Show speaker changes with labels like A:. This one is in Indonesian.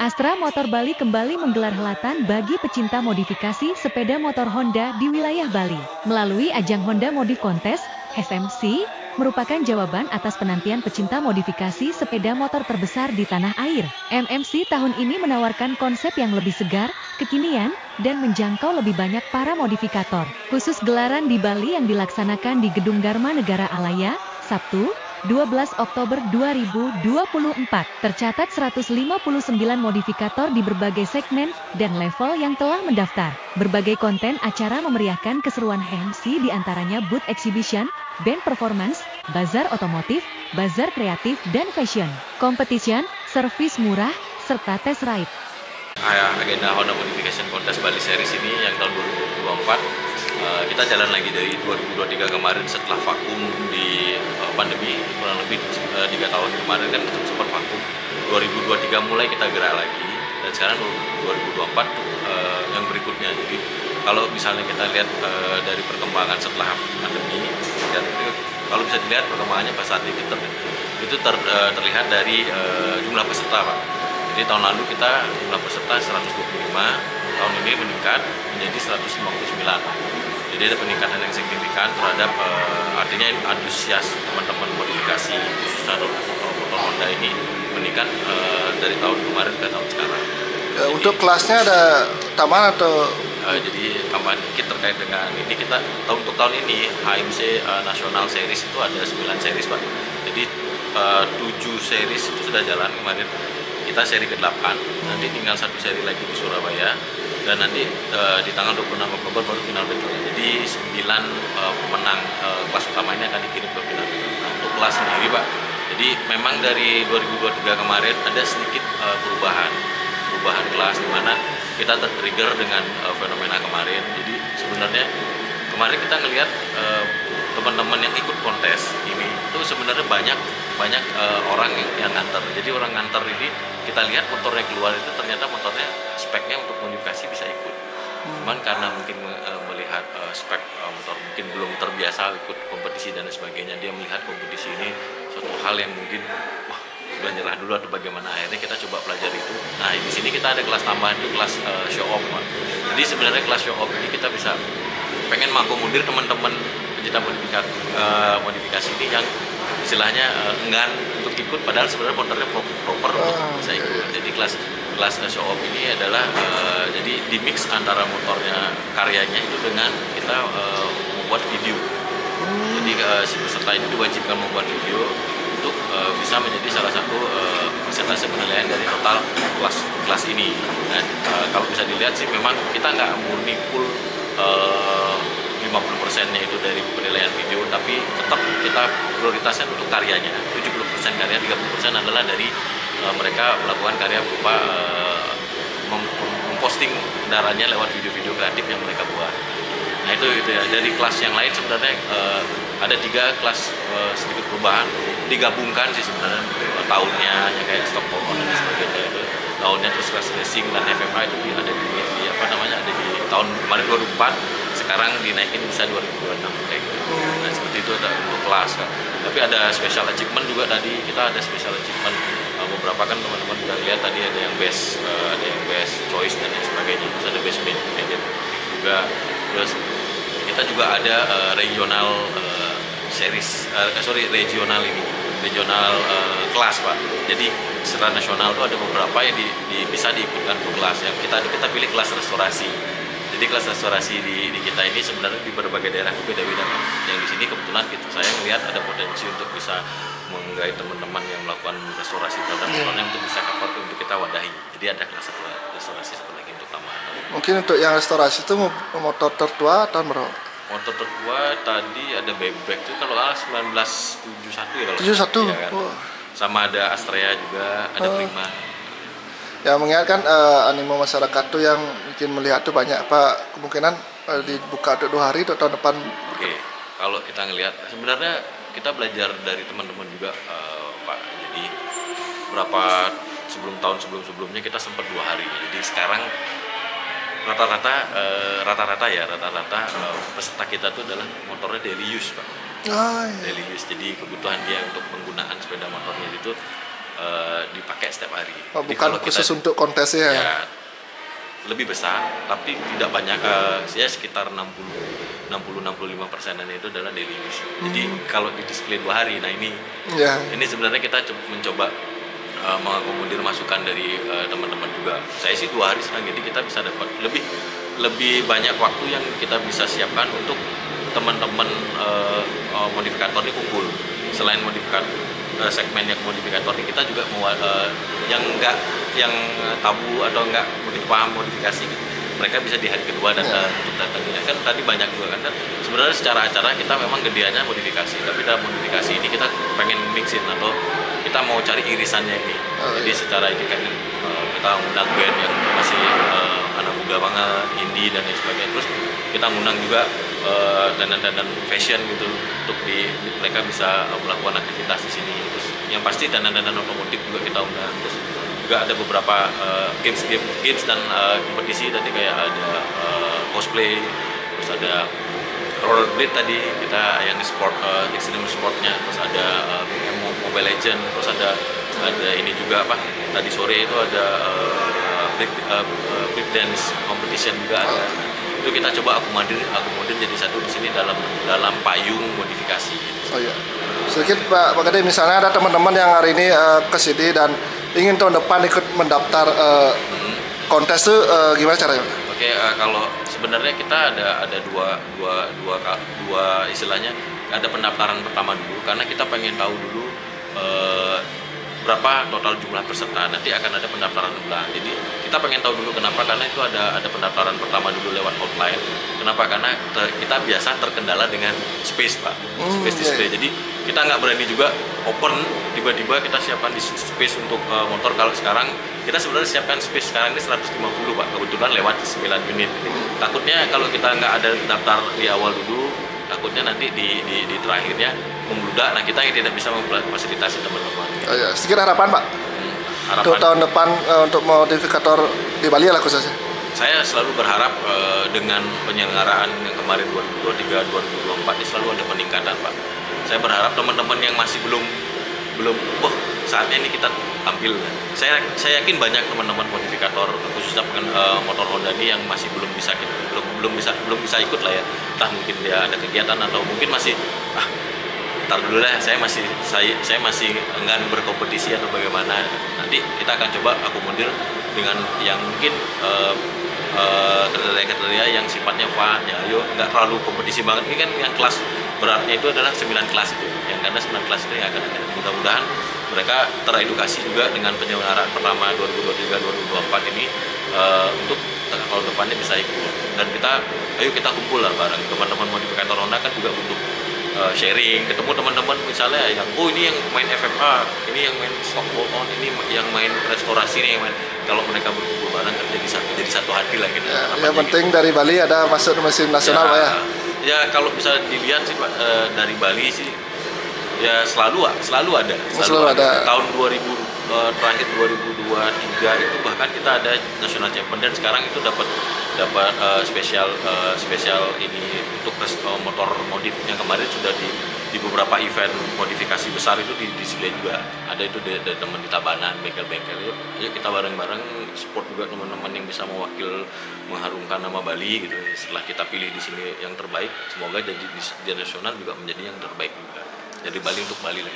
A: Astra Motor Bali kembali menggelar helatan bagi pecinta modifikasi sepeda motor Honda di wilayah Bali. Melalui ajang Honda Modif Kontes, HMC, merupakan jawaban atas penantian pecinta modifikasi sepeda motor terbesar di tanah air. MMC tahun ini menawarkan konsep yang lebih segar, kekinian, dan menjangkau lebih banyak para modifikator. Khusus gelaran di Bali yang dilaksanakan di Gedung Dharma Negara Alaya, Sabtu, 12 Oktober 2024, tercatat 159 modifikator di berbagai segmen dan level yang telah mendaftar. Berbagai konten acara memeriahkan keseruan HMC diantaranya booth exhibition, band performance, bazar otomotif, bazar kreatif dan fashion, competition, servis murah, serta test ride.
B: Agenda Honda Modification Contest Bali Series ini yang tahun 2024 kita jalan lagi dari 2023 kemarin setelah vakum di pandemi kurang lebih 3 tahun kemarin kan sempat vakum. 2023 mulai kita gerak lagi dan sekarang 2024 yang berikutnya. Jadi kalau misalnya kita lihat dari perkembangan setelah pandemi dan kalau bisa dilihat perkembangannya pas saat ini itu terlihat dari jumlah peserta, Pak. Jadi tahun lalu kita jumlah peserta 125, tahun ini meningkat menjadi 159. Jadi ada peningkatan yang signifikan terhadap artinya antusias teman-teman modifikasi khususnya motor Honda ini meningkat dari tahun kemarin ke tahun sekarang.
C: Untuk kelasnya ada tambahan atau?
B: Jadi tambahan dikit terkait dengan ini kita untuk tahun ini HMC National Series itu ada 9 series, Pak. Jadi 7 series itu sudah jalan kemarin. Kita seri ke-8, nanti tinggal 1 seri lagi di Surabaya dan nanti di tanggal 26 Oktober baru final battle. Jadi 9 pemenang kelas utama ini akan dikirim ke final battle. Nah, untuk kelas sendiri, Pak, jadi memang dari 2023 kemarin ada sedikit perubahan kelas di mana kita ter-trigger dengan fenomena kemarin. Jadi sebenarnya kemarin kita ngelihat teman-teman yang ikut kontes ini itu sebenarnya banyak orang yang nganter. Jadi orang nganter ini kita lihat motornya keluar itu ternyata motornya speknya untuk modifikasi bisa ikut. Cuman karena mungkin melihat spek motor mungkin belum terbiasa ikut kompetisi dan sebagainya, dia melihat kompetisi ini suatu hal yang mungkin wah udah nyerah dulu atau bagaimana, akhirnya kita coba pelajari itu. Nah di sini kita ada kelas tambahan itu kelas show off, Pak. Jadi sebenarnya kelas show off ini kita bisa pengen mengakomodir teman-teman pencinta modifikasi ini yang istilahnya enggan untuk ikut padahal sebenarnya motornya proper untuk bisa ikut. Jadi kelas show off ini adalah jadi di mix antara motornya karyanya itu dengan kita membuat video. Jadi si peserta ini diwajibkan membuat video untuk bisa menjadi salah satu persentase penilaian dari total kelas ini. Dan kalau bisa dilihat sih memang kita nggak murni full 50%-nya itu dari penilaian video, tapi tetap kita prioritasnya untuk karyanya. 70% karya, 30% adalah dari mereka melakukan karya berupa memposting kendaraannya lewat video-video kreatif yang mereka buat. Nah itu ya. Dari kelas yang lain sebenarnya ada 3 kelas sedikit perubahan, digabungkan sih sebenarnya tahunnya, ya kayak stock pokok dan sebagainya itu tahunnya, terus kelas racing dan FMA itu ada di apa namanya ada di tahun kemarin 2004, sekarang dinaikin bisa 2026 kayak gitu. Nah seperti itu ada untuk kelas, Kak. Tapi ada special achievement juga tadi, kita ada special achievement beberapa kan teman-teman udah lihat tadi ada yang best choice dan lain sebagainya, terus ada best main edit juga, terus kita juga ada regional regional kelas, Pak. Jadi secara nasional itu ada beberapa yang bisa diikutkan ke kelas yang kita pilih kelas restorasi. Jadi kelas restorasi di kita ini sebenarnya di berbagai daerah beda-beda, Pak. Yang di sini kebetulan saya melihat ada potensi untuk bisa menggait teman-teman yang melakukan restorasi terhadap motornya untuk bisa cover untuk kita wadahi. Jadi ada kelas restorasi satu lagi untuk tambahan.
C: Mungkin untuk yang restorasi itu motor tertua tahun berapa?
B: Motor tertua tadi ada bebek itu kalau 1971 ya kalau
C: 71.
B: Ya, kan? Sama ada Astrea juga, ada Prima.
C: Ya mengingatkan animo masyarakat tuh yang mungkin melihat tuh banyak, Pak, kemungkinan dibuka untuk 2 hari untuk tahun depan.
B: Oke, kalau kita ngelihat sebenarnya kita belajar dari teman-teman juga, Pak. Jadi berapa tahun sebelumnya kita sempat 2 hari. Jadi sekarang rata-rata peserta kita tuh adalah motornya daily use, Pak. Daily use, jadi kebutuhan dia untuk penggunaan sepeda motornya itu dipakai setiap hari.
C: Oh,
B: Jadi
C: bukan
B: kalau
C: khusus
B: kita,
C: untuk kontesnya ya?
B: ya lebih besar, tapi tidak banyak, ya sekitar 60-65%-an itu adalah daily use. Jadi kalau di display 2 hari, nah ini sebenarnya kita mencoba mengakomodir masukan dari teman-teman juga. Saya sih 2 hari senang, jadi kita bisa dapat lebih banyak waktu yang kita bisa siapkan untuk teman-teman modifikator ini kumpul. Selain segmen yang modifikator ini, kita juga mau yang tabu atau enggak begitu paham modifikasi, mereka bisa di hari kedua datang untuk datangnya. Kan tadi banyak juga kan, sebenarnya secara acara kita memang gedeannya modifikasi, tapi dalam modifikasi ini kita pengen mixin atau kita mau cari irisannya ini. Jadi secara ini kan kita undang band yang masih anak muda banget, indie dan lain sebagainya. Terus kita ngundang juga dandan-dandan fashion gitu untuk mereka bisa melakukan aktivitas di sini. Terus yang pasti dandan-dandan otomotif juga kita undang. Terus juga ada beberapa games dan kompetisi tadi, kayak ada cosplay, terus ada rollerblade tadi kita yang sport, extreme sportnya, terus ada Mobile Legend, terus ada ini juga tadi sore itu ada break dance competition juga ada. Itu kita coba akomodir jadi satu di sini dalam payung modifikasi. Oh iya.
C: Sedikit Pak Gede, misalnya ada teman-teman yang hari ini ke sini dan ingin tahun depan ikut mendaftar kontes itu gimana caranya?
B: Oke, kalau sebenarnya kita ada dua istilahnya, ada pendaftaran pertama dulu karena kita pengen tahu dulu berapa total jumlah peserta. Nanti akan ada pendaftaran ulang. Jadi kita pengen tahu dulu kenapa, karena itu ada pendaftaran pertama dulu lewat hotline. Kenapa? Karena kita biasa terkendala dengan space, Pak. Space display. Jadi kita nggak berani juga open tiba-tiba kita siapkan di space untuk motor. Kalau sekarang kita sebenarnya siapkan space sekarang ini 150, Pak. Kebetulan lewat 9 menit. Takutnya kalau kita nggak ada daftar di awal dulu, takutnya nanti di terakhirnya membludak. Nah, kita yang tidak bisa memfasilitasi teman-teman.
C: Oh ya, sedikit harapan Pak. Untuk tahun depan untuk modifikator di Bali lah khususnya.
B: Saya selalu berharap dengan penyelenggaraan yang kemarin 2023, 2024 ini selalu ada peningkatan, Pak. Saya berharap teman-teman yang masih belum saatnya ini kita tampil. Saya yakin banyak teman-teman modifikator khususnya motor Honda ini yang masih belum bisa ikut lah ya. Entah mungkin dia ada kegiatan atau mungkin masih ntar dulu lah, saya masih enggan berkompetisi atau bagaimana. Nanti kita akan coba akomodir dengan yang mungkin kriteria yang sifatnya fun ya. Ayo, nggak terlalu kompetisi banget. Ini kan yang kelas beratnya itu adalah 9 kelas itu, yang karena 9 kelas itu yang akan ada. Mudah-mudahan mereka teredukasi juga dengan penyelenggaraan pertama 2023-2024 ini untuk tahun depannya bisa ikut. Dan ayo kita kumpul lah bareng. Teman-teman modifikator Honda kan juga butuh sharing, ketemu teman-teman misalnya yang ini yang main FFA, ini yang main stock bolt-on, ini yang main restorasi, ini yang main. Kalau mereka berkumpul bareng kan jadi satu hati lah gitu.
C: Yang penting dari Bali ada masuk mesin nasional, Pak ya.
B: Ya kalau bisa dilihat sih Pak, dari Bali sih ya selalu ada. Tahun 2000 terakhir 2023 itu bahkan kita ada national champion, dan sekarang itu dapat spesial ini untuk motor modif yang kemarin sudah di beberapa event modifikasi besar itu di display juga. Ada itu dari teman di Tabanan, bengkel-bengkel. Yuk kita bareng-bareng support juga teman-teman yang bisa mengharumkan nama Bali gitu. Setelah kita pilih di sini yang terbaik, semoga jadi di nasional juga menjadi yang terbaik juga. Dari Bali untuk Bali lah.